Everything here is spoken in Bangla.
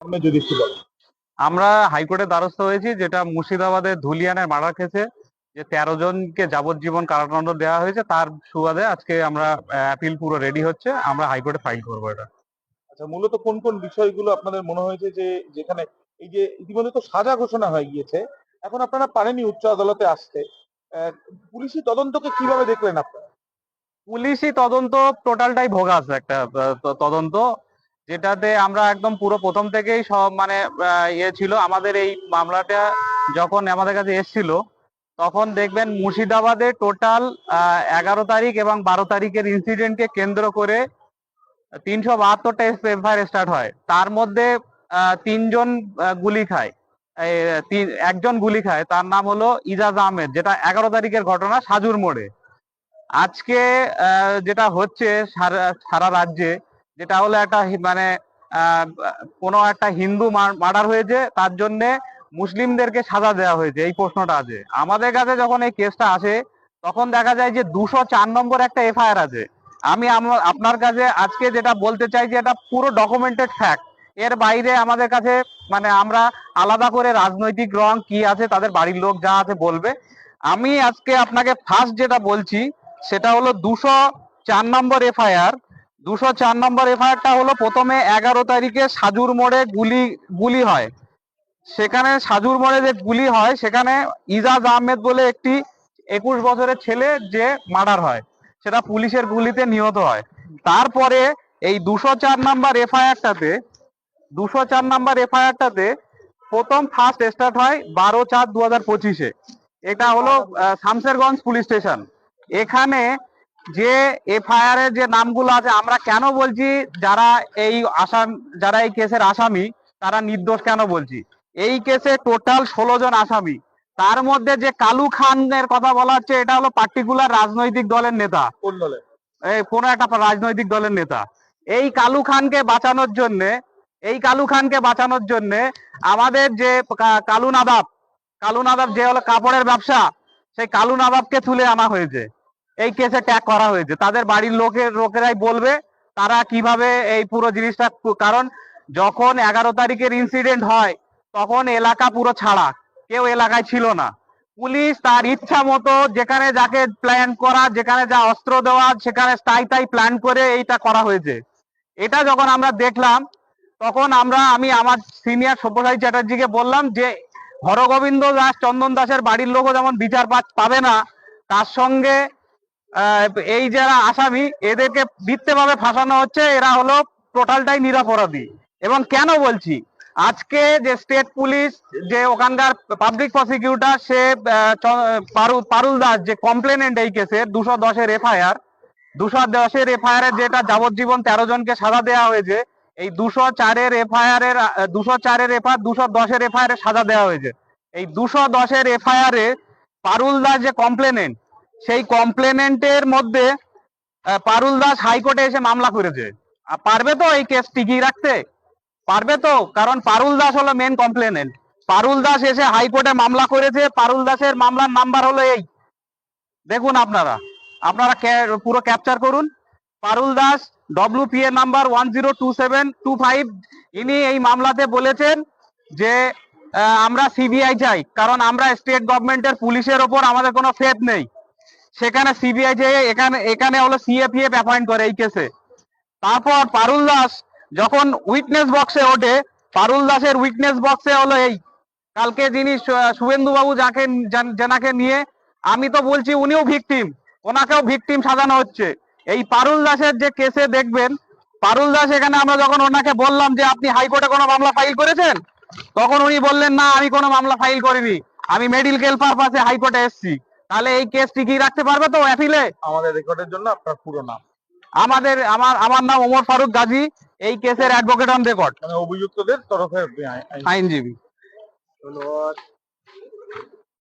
শুনে যদি একটু বলেন। আমরা হাইকোর্টের দ্বারস্থ হয়েছি, যেটা মুর্শিদাবাদের ধুলিয়ানের মার্ডার কেসে যে 13 জনকে যাবজ্জীবন কারাদণ্ড দেওয়া হয়েছে, তার সুবাদে আজকে আমরা অ্যাপিল পুরো রেডি হচ্ছে, আমরা হাইকোর্টে ফাইল করবো এটা। আচ্ছা, মূলত কোন কোন বিষয়গুলো আপনাদের মনে হয়েছে যে যেখানে এই যে ইতিমধ্যে তো সাজা ঘোষণা হয়ে গিয়েছে, এখন আপনারা পারেননি উচ্চ আদালতে আসতে, পুলিশি তদন্তকে কিভাবে দেখলেন আপনারা? পুলিশি তদন্ত টোটালটাই ভোগাস একটা তদন্ত, যেটাতে আমরা একদম পুরো প্রথম থেকেই সব মানে ইয়ে ছিল। আমাদের এই মামলাটা যখন আমাদের কাছে এসেছিল, তখন দেখবেন মুর্শিদাবাদে টোটাল 11 তারিখ এবং 12 তারিখের ইনসিডেন্টকে কেন্দ্র করে 372টা এফআইআর স্টার্ট হয়। তার মধ্যে 3 জন গুলি খায়, একজন গুলি খায়, তার নাম হলো ইজাজ আহমেদ, যেটা 11 তারিখের ঘটনা সাজুর মোড়ে। আজকে যেটা হচ্ছে সারা রাজ্যে, যেটা হলো একটা মানে কোনো একটা হিন্দু মার্ডার হয়েছে, তার জন্য মুসলিমদেরকে সাজা দেওয়া হয়েছে, এই প্রশ্নটা আছে আমাদের কাছে। যখন এই কেসটা আসে, তখন দেখা যায় যে 204 নম্বর একটা এফআইআর আছে। আমি আপনার কাছে আজকে যেটা বলতে চাই যে এটা পুরো ডকুমেন্টেড ফ্যাক্ট। এর বাইরে আমাদের কাছে মানে আমরা আলাদা করে রাজনৈতিক রং কি আছে, তাদের বাড়ির লোক যা আছে বলবে। আমি আজকে আপনাকে ফার্স্ট যেটা বলছি, সেটা হলো 204 নম্বর এফআইআর। 204 নম্বর এফআইআরটা হলো প্রথমে 11 তারিখে সাজুর মোড়ে গুলি হয়। সেখানে সাজুর মোড়ে যে গুলি হয়, সেখানে ইজাজ আহমেদ বলে একটি 21 বছরের ছেলে যে মার্ডার হয়, সেটা পুলিশের গুলিতে নিহত হয়। তারপরে এই 204 নম্বর এফআইআরটাতে 204 নম্বর এফআইআরটাতে প্রথম ফার্স্ট স্টার্ট হয় 12/4/2025-এ। এটা হলো শামসেরগঞ্জ পুলিশ স্টেশন। এখানে যে এফআইআর এর যে নামগুলো আছে, আমরা কেন বলছি যারা যারা এই কেসের আসামি তারা নির্দোষ কেন বলছি? এই কেসে টোটাল 16 জন আসামি। তার মধ্যে যে কালু খানের কথা বলা হচ্ছে, এটা হলো পার্টিকুলার রাজনৈতিক দলের নেতা। কোন দলে? কোন একটা রাজনৈতিক দলের নেতা। এই কালু খানকে বাঁচানোর জন্য আমাদের যে কালু নাদাব যে হলো কাপড়ের ব্যবসা, সেই কালু নাদাবকে তুলে আনা হয়েছে, এই কেসে ট্যাগ করা হয়েছে। তাদের বাড়ির লোকেরাই বলবে তারা কিভাবে এই পুরো জিনিসটা, কারণ যখন 11 তারিখের ইনসিডেন্ট হয়, তখন এলাকা পুরো ছাড়া, কেউ এলাকায় ছিল না। পুলিশ তার ইচ্ছা মতো যেখানে যাকে প্ল্যান করা, যেখানে যা অস্ত্র দেওয়া, সেখানে তাই প্ল্যান করে এইটা করা হয়েছে। এটা যখন আমরা দেখলাম, তখন আমি আমার সিনিয়র সব্যসাচী চ্যাটার্জিকে বললাম যে হরগোবিন্দ দাস, চন্দন দাসের বাড়ির লোকও যেমন বিচার পাবে না, তার সঙ্গে এই যারা আসামি, এদেরকে মিথ্যেভাবে ফাঁসানো হচ্ছে। এরা হলো টোটালটাই নিরপরাধী। এবং কেন বলছি, আজকে যে স্টেট পুলিশ, যে ওখানকার পাবলিক প্রসিকিউটর, সে পারুল দাস, যে কমপ্লেনেন্ট এই কেসের 210-এর এফআইআর, 210-এর এফআইআর এর যেটা যাবজ্জীবন 13 জনকে সাজা দেওয়া হয়েছে, এই 204-এর এফআইআর এর 204-এর এফআইআর 210-এর এফআইআর এর সাজা দেওয়া হয়েছে। এই 210-এর এফআইআর এ পারুল দাস যে কমপ্লেনেন্ট, সেই কমপ্লেনেন্টের মধ্যে পারুল দাস হাইকোর্টে এসে মামলা করেছে। পারবে তো এই কেস টিকিয়ে রাখতে? পারবে তো? কারণ পারুল দাস হলো মেন কমপ্লেনেন্ট। পারুল দাস এসে হাইকোর্টে মামলা করেছে। পারুল দাসের মামলার নাম্বার হলো এই, দেখুন আপনারা পুরো ক্যাপচার করুন। পারুল দাস, WPA নাম্বার 102725। ইনি এই মামলাতে বলেছেন যে আমরা সিবিআই চাই, কারণ আমরা স্টেট গভর্নমেন্টের পুলিশের ওপর আমাদের কোনো ফেথ নেই। সেখানে সিবিআই যে এখানে হলো CFF অ্যাপয়েন্ট করে এই কেসে। তারপর পারুল দাস যখন উইটনেস বক্সে ওঠে, পারুল দাসের উইটনেস বক্সে হলো এই, কালকে যিনি শুভেন্দু বাবু যাকে নিয়ে, আমি তো বলছি উনিও ভিকটিম, ওনাকেও ভিকটিম সাজানো হচ্ছে। এই পারুল দাসের যে কেসে দেখবেন, পারুল দাস এখানে আমরা যখন ওনাকে বললাম যে আপনি হাইকোর্টে কোনো মামলা ফাইল করেছেন, তখন উনি বললেন না, আমি কোনো মামলা ফাইল করিনি, আমি মেডিকেল পারপাসে হাইকোর্টে এসেছি। তাহলে এই কেস টিকিয়ে রাখতে পারবে তো অ্যাপিলে? আমাদের রেকর্ডের জন্য আপনার পুরো নাম? আমার নাম ওমর ফারুক গাজী, এই কেসের অ্যাডভোকেট অন রেকর্ড, মানে অভিযুক্তদের তরফে আইনজীবী। ধন্যবাদ।